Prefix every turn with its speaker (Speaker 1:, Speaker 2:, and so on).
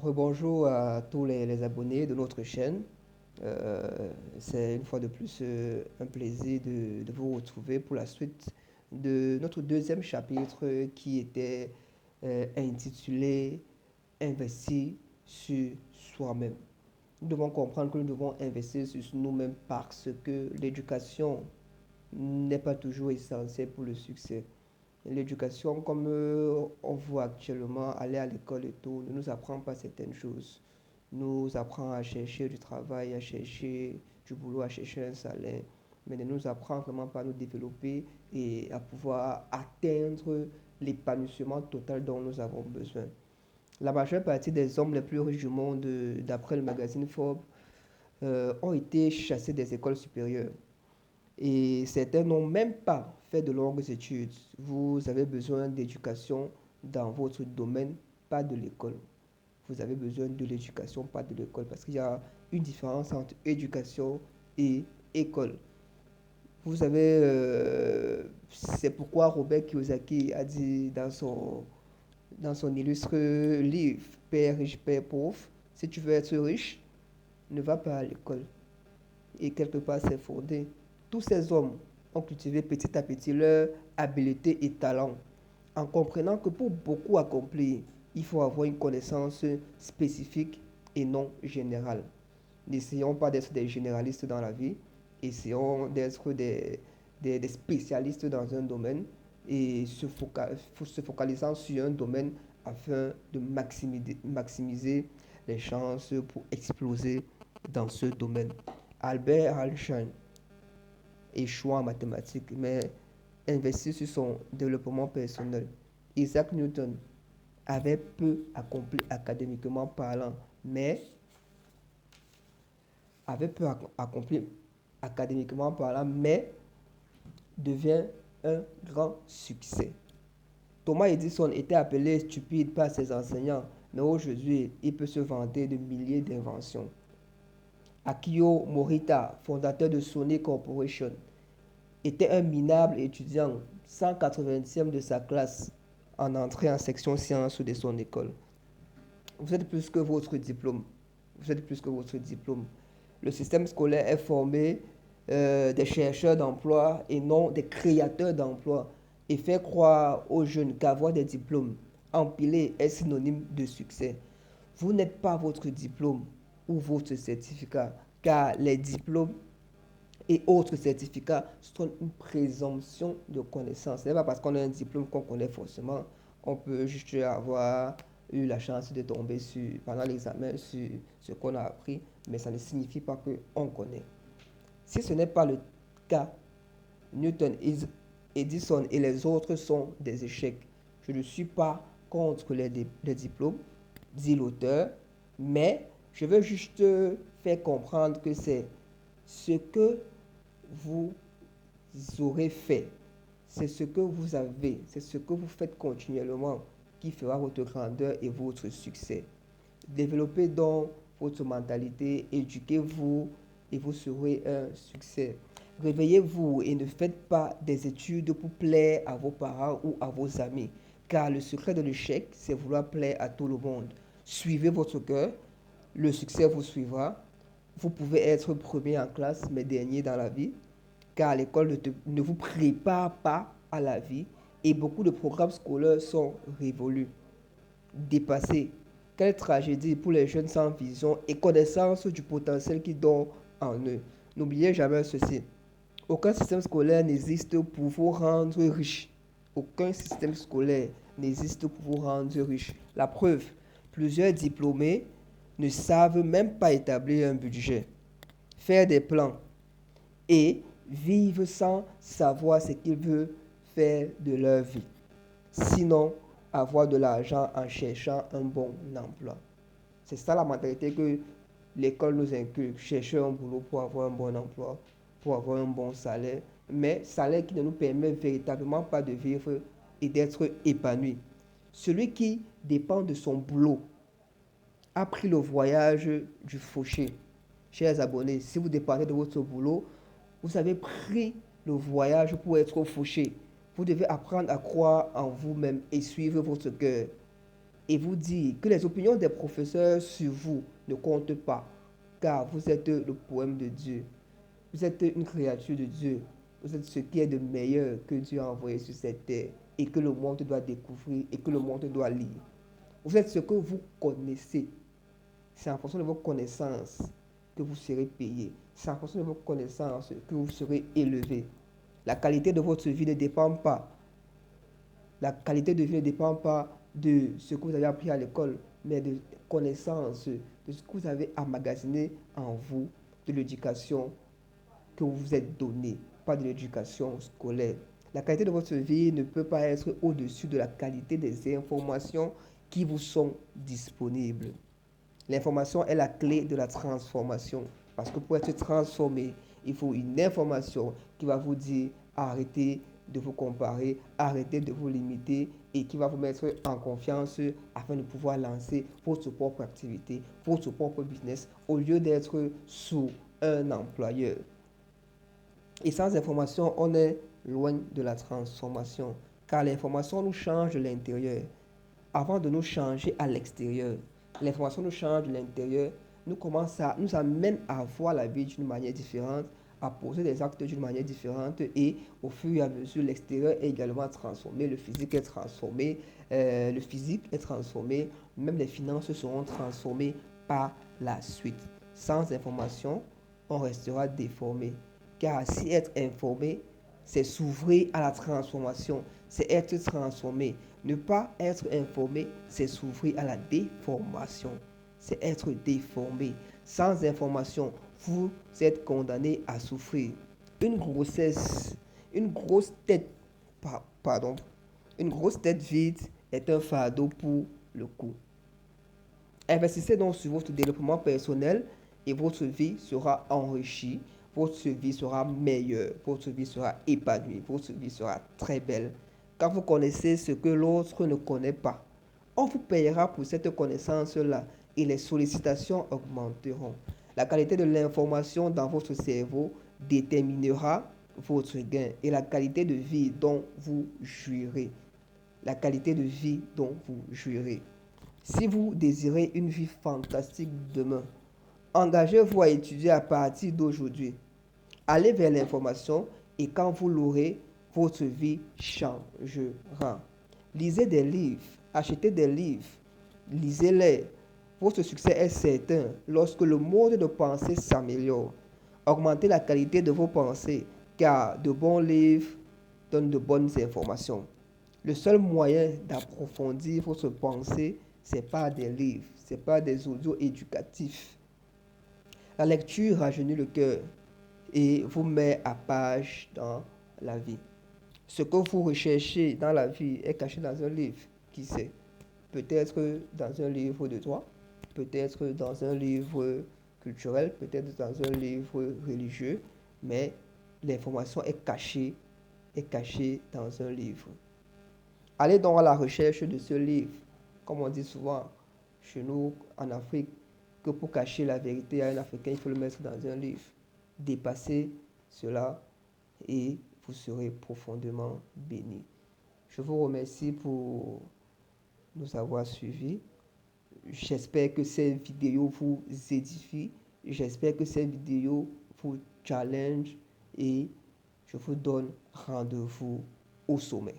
Speaker 1: Rebonjour à tous les abonnés de notre chaîne. C'est une fois de plus un plaisir de vous retrouver pour la suite de notre deuxième chapitre qui était intitulé Investir sur soi-même. Nous devons comprendre que nous devons investir sur nous-mêmes parce que l'éducation n'est pas toujours essentielle pour le succès. L'éducation, comme on voit actuellement, aller à l'école et tout, ne nous apprend pas certaines choses. Nous apprend à chercher du travail, à chercher du boulot, à chercher un salaire, mais ne nous apprend vraiment pas à nous développer et à pouvoir atteindre l'épanouissement total dont nous avons besoin. La majeure partie des hommes les plus riches du monde, d'après le magazine Forbes, ont été chassés des écoles supérieures. Et certains n'ont même pas fait de longues études. Vous avez besoin d'éducation dans votre domaine, pas de l'école. Vous avez besoin de l'éducation, pas de l'école, parce qu'il y a une différence entre éducation et école. Vous savez, c'est pourquoi Robert Kiyosaki a dit dans son illustre livre Père riche, Père pauvre, si tu veux être riche, ne va pas à l'école. Et quelque part, c'est fondé. Tous ces hommes ont cultivé petit à petit leur habileté et talent, en comprenant que pour beaucoup accomplir, il faut avoir une connaissance spécifique et non générale. N'essayons pas d'être des généralistes dans la vie, essayons d'être des spécialistes dans un domaine et se focalisant sur un domaine afin de maximiser les chances pour exploser dans ce domaine. Albert Einstein échoua en mathématiques, mais investit sur son développement personnel. Isaac Newton avait peu accompli académiquement parlant, mais avait peu accompli académiquement parlant, mais devient un grand succès. Thomas Edison était appelé stupide par ses enseignants, mais aujourd'hui, il peut se vanter de milliers d'inventions. Akio Morita, fondateur de Sony Corporation, était un minable étudiant, 180e de sa classe, en entrée en section sciences de son école. Vous êtes plus que votre diplôme. Vous êtes plus que votre diplôme. Le système scolaire est formé des chercheurs d'emploi et non des créateurs d'emploi et fait croire aux jeunes qu'avoir des diplômes empilés est synonyme de succès. Vous n'êtes pas votre diplôme ou votre certificat, car les diplômes et autres certificats sont une présomption de connaissance. Ce n'est pas parce qu'on a un diplôme qu'on connaît forcément. On peut juste avoir eu la chance de tomber pendant l'examen sur ce qu'on a appris, mais ça ne signifie pas qu'on connaît. Si ce n'est pas le cas, Newton, Edison et les autres sont des échecs. Je ne suis pas contre les diplômes, dit l'auteur, mais je veux juste faire comprendre que c'est ce que vous aurez fait, c'est ce que vous avez, c'est ce que vous faites continuellement qui fera votre grandeur et votre succès. Développez donc votre mentalité, éduquez-vous et vous serez un succès. Réveillez-vous et ne faites pas des études pour plaire à vos parents ou à vos amis, car le secret de l'échec, c'est vouloir plaire à tout le monde. Suivez votre cœur, le succès vous suivra. Vous pouvez être premier en classe, mais dernier dans la vie, car l'école ne vous prépare pas à la vie et beaucoup de programmes scolaires sont révolus, dépassés. Quelle tragédie pour les jeunes sans vision et connaissance du potentiel qu'ils ont en eux. N'oubliez jamais ceci. Aucun système scolaire n'existe pour vous rendre riche. Aucun système scolaire n'existe pour vous rendre riche. La preuve, plusieurs diplômés ne savent même pas établir un budget, faire des plans et vivent sans savoir ce qu'ils veulent faire de leur vie. Sinon, avoir de l'argent en cherchant un bon emploi. C'est ça la mentalité que l'école nous inculque. Chercher un boulot pour avoir un bon emploi, pour avoir un bon salaire, mais salaire qui ne nous permet véritablement pas de vivre et d'être épanoui. Celui qui dépend de son boulot a pris le voyage du fauché. Chers abonnés, si vous dépendez de votre boulot, vous avez pris le voyage pour être fauché. Vous devez apprendre à croire en vous-même et suivre votre cœur. et vous dire que les opinions des professeurs sur vous ne comptent pas, car vous êtes le poème de Dieu. Vous êtes une créature de Dieu. Vous êtes ce qui est de meilleur que Dieu a envoyé sur cette terre et que le monde doit découvrir et que le monde doit lire. Vous êtes ce que vous connaissez. C'est en fonction de vos connaissances que vous serez payé. C'est en fonction de vos connaissances que vous serez élevé. La qualité de votre vie ne dépend pas. La qualité de vie ne dépend pas de ce que vous avez appris à l'école, mais de connaissances, de ce que vous avez emmagasiné en vous, de l'éducation que vous vous êtes donné, pas de l'éducation scolaire. La qualité de votre vie ne peut pas être au-dessus de la qualité des informations qui vous sont disponibles. L'information est la clé de la transformation. Parce que pour être transformé, il faut une information qui va vous dire arrêtez de vous comparer, arrêtez de vous limiter et qui va vous mettre en confiance afin de pouvoir lancer votre propre activité, votre propre business au lieu d'être sous un employeur. Et sans information, on est loin de la transformation. Car l'information nous change de l'intérieur avant de nous changer à l'extérieur. L'information nous change de l'intérieur, nous amène à voir la vie d'une manière différente, à poser des actes d'une manière différente et au fur et à mesure, l'extérieur est également transformé, le physique est transformé, même les finances seront transformées par la suite. Sans information, on restera déformé. Car si être informé, c'est s'ouvrir à la transformation, c'est être transformé. Ne pas être informé, c'est s'ouvrir à la déformation, c'est être déformé. Sans information, vous êtes condamné à souffrir. Une grossesse, une grosse tête, pardon, une grosse tête vide est un fardeau pour le cou. Investissez donc sur votre développement personnel et votre vie sera enrichie, votre vie sera meilleure, votre vie sera épanouie, votre vie sera très belle. Quand vous connaissez ce que l'autre ne connaît pas, on vous payera pour cette connaissance-là et les sollicitations augmenteront. La qualité de l'information dans votre cerveau déterminera votre gain et la qualité de vie dont vous jouirez. La qualité de vie dont vous jouirez. Si vous désirez une vie fantastique demain, engagez-vous à étudier à partir d'aujourd'hui. Allez vers l'information et quand vous l'aurez, votre vie changera. Lisez des livres, achetez des livres, lisez-les. Votre succès est certain lorsque le mode de pensée s'améliore. Augmentez la qualité de vos pensées car de bons livres donnent de bonnes informations. Le seul moyen d'approfondir votre pensée, ce n'est pas des livres, ce n'est pas des audios éducatifs. La lecture rajeunit le cœur et vous met à page dans la vie. Ce que vous recherchez dans la vie est caché dans un livre, qui sait? Peut-être dans un livre de droit, peut-être dans un livre culturel, peut-être dans un livre religieux, mais l'information est cachée dans un livre. Allez donc à la recherche de ce livre. Comme on dit souvent chez nous en Afrique, que pour cacher la vérité à un Africain, il faut le mettre dans un livre. Dépassez cela et vous serez profondément béni. Je vous remercie pour nous avoir suivis. J'espère que cette vidéo vous édifie. J'espère que cette vidéo vous challenge et je vous donne rendez-vous au sommet.